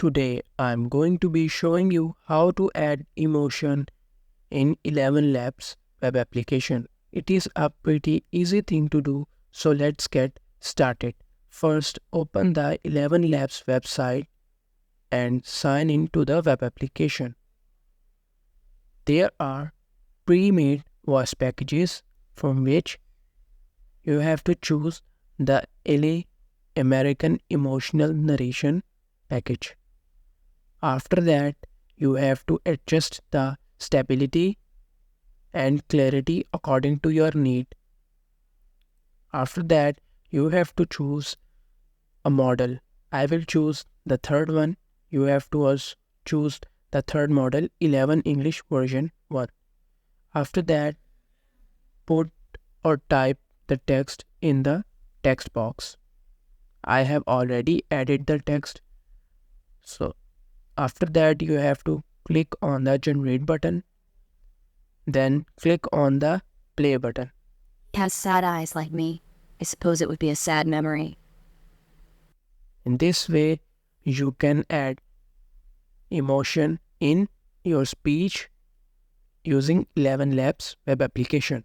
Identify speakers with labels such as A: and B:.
A: Today I'm going to be showing you how to add emotion in Elevenlabs web application. It is a pretty easy thing to do, so let's get started. First, open the Elevenlabs website and sign in to the web application. There are pre-made voice packages from which you have to choose the LA American Emotional Narration package. After that, you have to adjust the stability and clarity according to your need. After that, you have to choose a model. I will choose the third one. You have to also choose the third model, 11 English version 1. After that, put or type the text in the text box. I have already added the text. So after that, you have to click on the generate button. Then click on the play button.
B: He has sad eyes like me. I suppose it would be a sad memory.
A: In this way, you can add emotion in your speech using Elevenlabs web application.